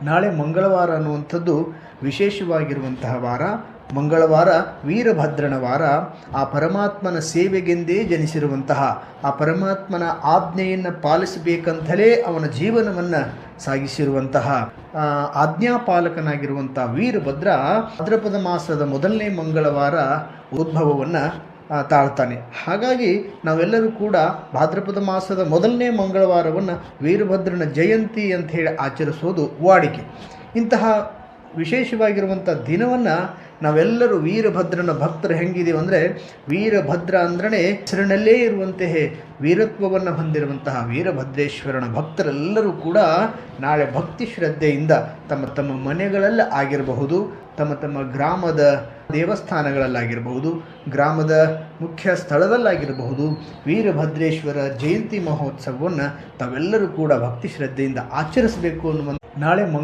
ನಾಳೆ ಮಂಗಳವಾರ ಅನ್ನುವಂಥದ್ದು ವಿಶೇಷವಾಗಿರುವಂತಹ ವಾರ. ಮಂಗಳವಾರ ವೀರಭದ್ರನ ವಾರ. ಆ ಪರಮಾತ್ಮನ ಸೇವೆಗೆಂದೇ ಜನಿಸಿರುವಂತಹ, ಆ ಪರಮಾತ್ಮನ ಆಜ್ಞೆಯನ್ನು ಪಾಲಿಸಬೇಕಂತಲೇ ಅವನ ಜೀವನವನ್ನು ಸಾಗಿಸಿರುವಂತಹ ಆಜ್ಞಾಪಾಲಕನಾಗಿರುವಂಥ ವೀರಭದ್ರ ಭಾದ್ರಪದ ಮಾಸದ ಮೊದಲನೇ ಮಂಗಳವಾರ ಉದ್ಭವವನ್ನು ತಾಳ್ತಾನೆ. ಹಾಗಾಗಿ ನಾವೆಲ್ಲರೂ ಕೂಡ ಭಾದ್ರಪದ ಮಾಸದ ಮೊದಲನೇ ಮಂಗಳವಾರವನ್ನು ವೀರಭದ್ರನ ಜಯಂತಿ ಅಂತ ಹೇಳಿ ಆಚರಿಸೋದು ವಾಡಿಕೆ. ಇಂತಹ ವಿಶೇಷವಾಗಿರುವಂಥ ದಿನವನ್ನು ನಾವೆಲ್ಲರೂ ವೀರಭದ್ರನ ಭಕ್ತರು ಹೆಂಗಿದೀವಿ ಅಂದರೆ, ವೀರಭದ್ರ ಅಂದ್ರೆ ಹೆಸರಿನಲ್ಲೇ ಇರುವಂತಹ ವೀರತ್ವವನ್ನು ಹೊಂದಿರುವಂತಹ ವೀರಭದ್ರೇಶ್ವರನ ಭಕ್ತರೆಲ್ಲರೂ ಕೂಡ ನಾಳೆ ಭಕ್ತಿ ಶ್ರದ್ಧೆಯಿಂದ ತಮ್ಮ ತಮ್ಮ ಮನೆಗಳಲ್ಲಿ ಆಗಿರಬಹುದು, ತಮ್ಮ ತಮ್ಮ ಗ್ರಾಮದ ದೇವಸ್ಥಾನಗಳಲ್ಲಾಗಿರಬಹುದು, ಗ್ರಾಮದ ಮುಖ್ಯ ಸ್ಥಳದಲ್ಲಾಗಿರಬಹುದು, ವೀರಭದ್ರೇಶ್ವರ ಜಯಂತಿ ಮಹೋತ್ಸವವನ್ನು ತಾವೆಲ್ಲರೂ ಕೂಡ ಭಕ್ತಿ ಶ್ರದ್ಧೆಯಿಂದ ಆಚರಿಸಬೇಕು ಅನ್ನುವಂಥ ನಾಳೆ